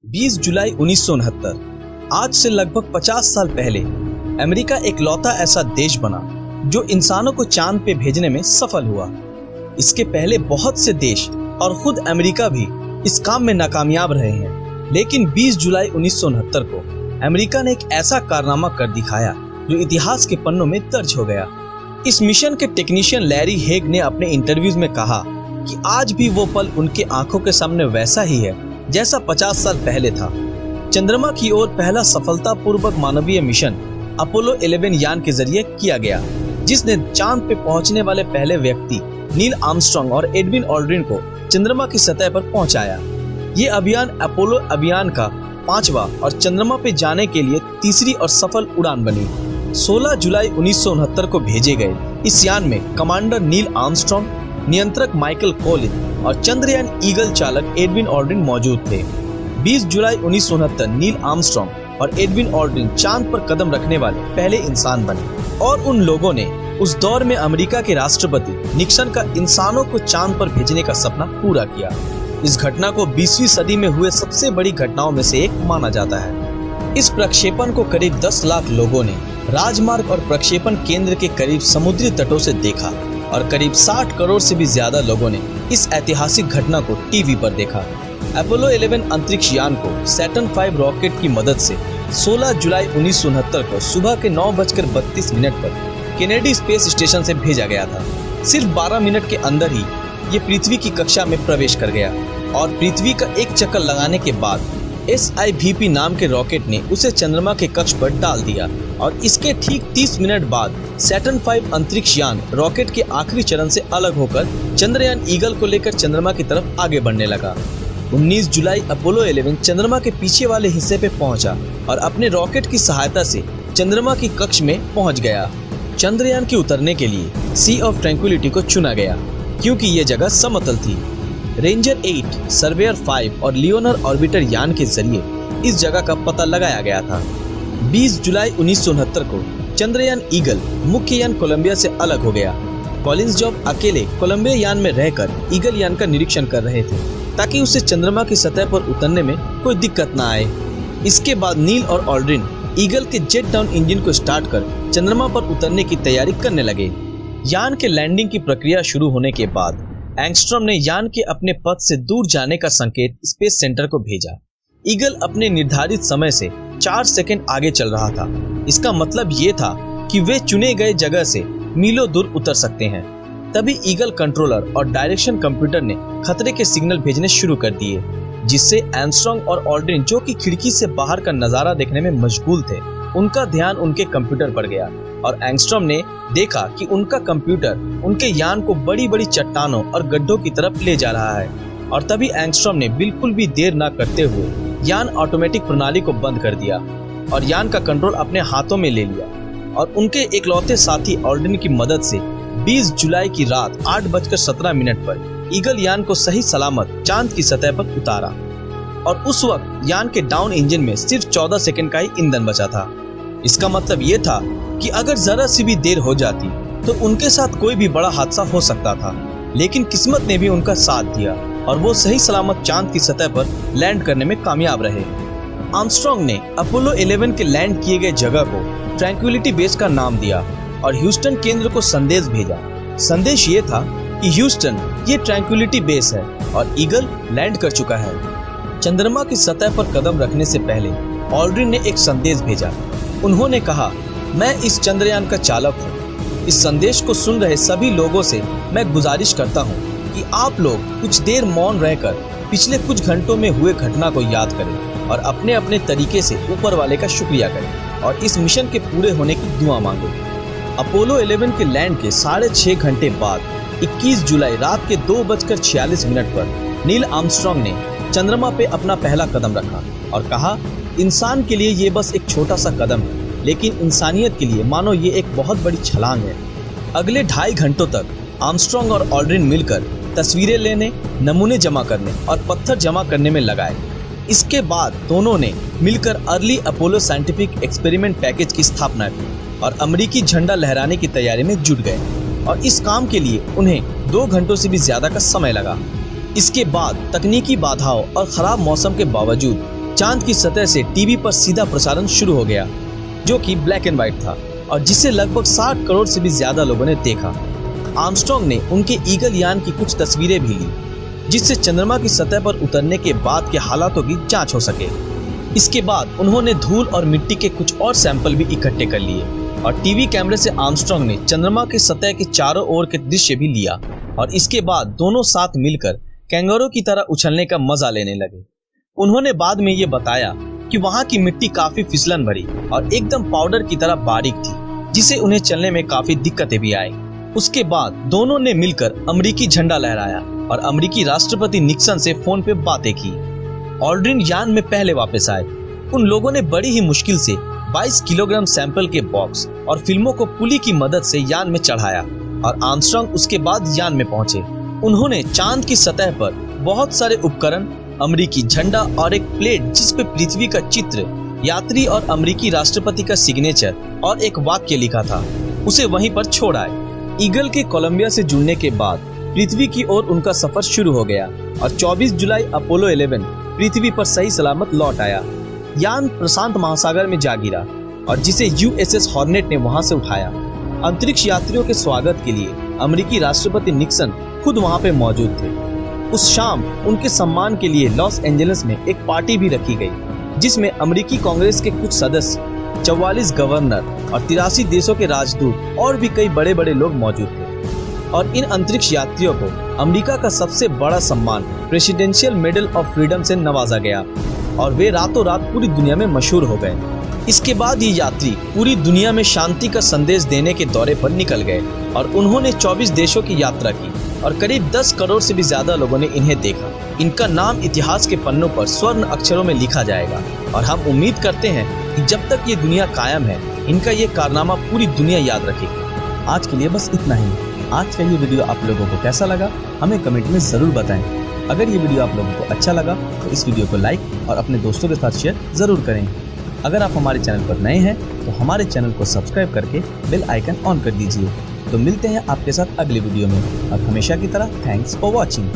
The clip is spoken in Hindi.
20 जुलाई 1969 आज से लगभग 50 साल पहले अमेरिका एकलौता ऐसा देश बना जो इंसानों को चांद पे भेजने में सफल हुआ। इसके पहले बहुत से देश और खुद अमेरिका भी इस काम में नाकामयाब रहे हैं, लेकिन 20 जुलाई 1969 को अमेरिका ने एक ऐसा कारनामा कर दिखाया जो इतिहास के पन्नों में दर्ज हो गया। इस मिशन के टेक्नीशियन लैरी हेग ने अपने इंटरव्यूज में कहा कि आज भी वो पल उनके आंखों के सामने वैसा ही है जैसा 50 साल पहले था। चंद्रमा की ओर पहला सफलतापूर्वक मानवीय मिशन अपोलो 11 यान के जरिए किया गया, जिसने चांद पे पहुंचने वाले पहले व्यक्ति नील आर्मस्ट्रांग और एडविन ऑल्ड्रिन को चंद्रमा की सतह पर पहुंचाया। ये अभियान अपोलो अभियान का 5वां और चंद्रमा पे जाने के लिए तीसरी और सफल उड़ान बनी। 16 जुलाई 1969 को भेजे गए इस यान में कमांडर नील आर्मस्ट्रांग, नियंत्रक माइकल कोलिन और चंद्रयान ईगल चालक एडविन ऑल्ड्रिन मौजूद थे। 20 जुलाई 1969 नील आर्मस्ट्रांग और एडविन ऑल्ड्रिन चांद पर कदम रखने वाले पहले इंसान बने और उन लोगों ने उस दौर में अमेरिका के राष्ट्रपति निक्सन का इंसानों को चांद पर भेजने का सपना पूरा किया। इस घटना को 20वीं सदी में हुए सबसे बड़ी घटनाओं में से एक माना जाता है। इस प्रक्षेपण को करीब 10 लाख लोगों ने राजमार्ग और प्रक्षेपण केंद्र के करीब समुद्री तटों से देखा और करीब 60 करोड़ से भी ज्यादा लोगों ने इस ऐतिहासिक घटना को टीवी पर देखा। अपोलो 11 अंतरिक्ष यान को सैटर्न 5 रॉकेट की मदद से 16 जुलाई 1969 को सुबह के 9:32 पर केनेडी स्पेस स्टेशन से भेजा गया था। सिर्फ 12 मिनट के अंदर ही ये पृथ्वी की कक्षा में प्रवेश कर गया और पृथ्वी का एक चक्कर लगाने के बाद SIVP नाम के रॉकेट ने उसे चंद्रमा के कक्ष पर डाल दिया और इसके ठीक 30 मिनट बाद सैटर्न 5 अंतरिक्ष यान रॉकेट के आखिरी चरण से अलग होकर चंद्रयान ईगल को लेकर चंद्रमा की तरफ आगे बढ़ने लगा। 19 जुलाई अपोलो 11 चंद्रमा के पीछे वाले हिस्से पे पहुंचा और अपने रॉकेट की सहायता से चंद्रमा की कक्ष में पहुंच गया। चंद्रयान के उतरने के लिए सी ऑफ ट्रैंक्विलिटी को चुना गया क्योंकि ये जगह समतल थी। रेंजर 8, सर्वेयर 5 और लियोनर ऑर्बिटर यान के जरिए इस जगह का पता लगाया गया था। 20 जुलाई 1969 को चंद्रयान ईगल मुख्य यान कोलंबिया से अलग हो गया। कॉलिंस जॉब अकेले कोलंबिया यान में रहकर ईगल यान का निरीक्षण कर रहे थे ताकि उसे चंद्रमा की सतह पर उतरने में कोई दिक्कत न आए। इसके बाद नील और ऑल्ड्रिन ईगल के जेट डाउन इंजन को स्टार्ट कर चंद्रमा पर उतरने की तैयारी करने लगे। यान के लैंडिंग की प्रक्रिया शुरू होने के बाद एंगस्ट्रॉम ने यान के अपने पथ से दूर जाने का संकेत स्पेस सेंटर को भेजा। ईगल अपने निर्धारित समय से 4 सेकंड आगे चल रहा था। इसका मतलब ये था कि वे चुने गए जगह से मीलों दूर उतर सकते हैं। तभी ईगल कंट्रोलर और डायरेक्शन कंप्यूटर ने खतरे के सिग्नल भेजने शुरू कर दिए, जिससे आर्मस्ट्रांग और ऑल्ड्रिन जो कि खिड़की से बाहर का नजारा देखने में मशगूल थे, उनका ध्यान उनके कंप्यूटर पर गया और एंगस्ट्रॉम ने देखा कि उनका कंप्यूटर उनके यान को बड़ी बड़ी चट्टानों और गड्ढों की तरफ ले जा रहा है। और तभी एंगस्ट्रॉम ने बिल्कुल भी देर न करते हुए यान ऑटोमेटिक प्रणाली को बंद कर दिया और यान का कंट्रोल अपने हाथों में ले लिया और उनके इकलौते साथी ऑल्ड्रिन की मदद से 20 जुलाई की रात 8:17 पर ईगल यान को सही सलामत चांद की सतह पर उतारा और उस वक्त यान के डाउन इंजन में सिर्फ 14 सेकंड का ही ईंधन बचा था। इसका मतलब ये था कि अगर जरा सी भी देर हो जाती तो उनके साथ कोई भी बड़ा हादसा हो सकता था, लेकिन किस्मत ने भी उनका साथ दिया और वो सही सलामत चांद की सतह पर लैंड करने में कामयाब रहे। आर्मस्ट्रांग ने अपोलो 11 के लैंड किए गए जगह को ट्रैंक्विलिटी बेस का नाम दिया और ह्यूस्टन केंद्र को संदेश भेजा। संदेश ये था कि ह्यूस्टन, ये ट्रैंक्विलिटी बेस है और ईगल लैंड कर चुका है। चंद्रमा की सतह पर कदम रखने से पहले ऑल्ड्रिन ने एक संदेश भेजा। उन्होंने कहा, मैं इस चंद्रयान का चालक हूँ। इस संदेश को सुन रहे सभी लोगों से मैं गुजारिश करता हूँ कि आप लोग कुछ देर मौन रहकर पिछले कुछ घंटों में हुए घटना को याद करें और अपने अपने तरीके से ऊपर वाले का शुक्रिया करें और इस मिशन के पूरे होने की दुआ मांगो। अपोलो 11 के लैंड के 6.5 घंटे बाद 21 जुलाई रात के 2:46 पर नील आर्मस्ट्रांग ने चंद्रमा पे अपना पहला कदम रखा और कहा, इंसान के लिए ये बस एक छोटा सा कदम है, लेकिन इंसानियत के लिए मानो ये एक बहुत बड़ी छलांग है। अगले 2.5 घंटों तक आर्मस्ट्रांग और ऑल्ड्रिन मिलकर तस्वीरें लेने, नमूने जमा करने और पत्थर जमा करने में लगाए। इसके बाद दोनों ने मिलकर early Apollo scientific experiment package की स्थापना की और अमेरिकी झंडा लहराने की तैयारी में जुट गए और इस काम के लिए उन्हें 2 घंटों से भी ज्यादा का समय लगा। इसके बाद तकनीकी बाधाओं और खराब मौसम के बावजूद चांद की सतह से टीवी पर सीधा प्रसारण शुरू हो गया, जो कि ब्लैक एंड व्हाइट था और जिसे लगभग 60 करोड़ से भी ज्यादा लोगों ने देखा। आर्मस्ट्रांग ने उनके ईगल यान की कुछ तस्वीरें भी ली, जिससे चंद्रमा की सतह पर उतरने के बाद के हालातों की जांच हो सके। इसके बाद उन्होंने धूल और मिट्टी के कुछ और सैंपल भी इकट्ठे कर लिए और टीवी कैमरे से आर्मस्ट्रांग ने चंद्रमा की सतह के चारों ओर के दृश्य भी लिया और इसके बाद दोनों साथ मिलकर कैंगारू की तरह उछलने का मजा लेने लगे। उन्होंने बाद में ये बताया कि वहाँ की मिट्टी काफी फिसलन भरी और एकदम पाउडर की तरह बारीक थी, जिसे उन्हें चलने में काफी दिक्कतें भी आई। उसके बाद दोनों ने मिलकर अमेरिकी झंडा लहराया और अमेरिकी राष्ट्रपति निक्सन से फोन पे बातें की। ऑल्ड्रिन यान में पहले वापस आए। उन लोगों ने बड़ी ही मुश्किल से 22 किलोग्राम सैंपल के बॉक्स और फिल्मों को पुली की मदद से यान में चढ़ाया और आर्मस्ट्रांग उसके बाद यान में पहुंचे। उन्होंने चांद की सतह पर बहुत सारे उपकरण, अमेरिकी झंडा और एक प्लेट जिस पे पृथ्वी का चित्र, यात्री और अमेरिकी राष्ट्रपति का सिग्नेचर और एक वाक्य लिखा था, उसे वहीं पर छोड़ आए। ईगल के कोलंबिया से जुड़ने के बाद पृथ्वी की ओर उनका सफर शुरू हो गया और 24 जुलाई अपोलो 11 पृथ्वी पर सही सलामत लौट आया। यान प्रशांत महासागर में जा गिरा और जिसे यूएसएस हॉर्नेट ने वहां से उठाया। अंतरिक्ष यात्रियों के स्वागत के लिए अमेरिकी राष्ट्रपति निक्सन खुद वहां पे मौजूद थे। उस शाम उनके सम्मान के लिए लॉस एंजलिस में एक पार्टी भी रखी गई, जिसमें अमेरिकी कांग्रेस के कुछ सदस्य, 44 गवर्नर और 83 देशों के राजदूत और भी कई बड़े बड़े लोग मौजूद थे। और इन अंतरिक्ष यात्रियों को अमेरिका का सबसे बड़ा सम्मान प्रेसिडेंशियल मेडल ऑफ फ्रीडम से नवाजा गया और वे रातों रात पूरी दुनिया में मशहूर हो गए। इसके बाद ये यात्री पूरी दुनिया में शांति का संदेश देने के दौरे पर निकल गए और उन्होंने 24 देशों की यात्रा की और करीब 10 करोड़ से भी ज्यादा लोगों ने इन्हें देखा। इनका नाम इतिहास के पन्नों पर स्वर्ण अक्षरों में लिखा जाएगा और हम उम्मीद करते हैं कि जब तक ये दुनिया कायम है, इनका ये कारनामा पूरी दुनिया याद रखेगी। आज के लिए बस इतना ही। आज का ये वीडियो आप लोगों को कैसा लगा, हमें कमेंट में जरूर बताएं। अगर ये वीडियो आप लोगों को अच्छा लगा तो इस वीडियो को लाइक और अपने दोस्तों के साथ शेयर जरूर करें। अगर आप हमारे चैनल पर नए हैं तो हमारे चैनल को सब्सक्राइब करके बेल आइकन ऑन कर दीजिए। तो मिलते हैं आपके साथ अगले वीडियो में और हमेशा की तरह थैंक्स फॉर वॉचिंग।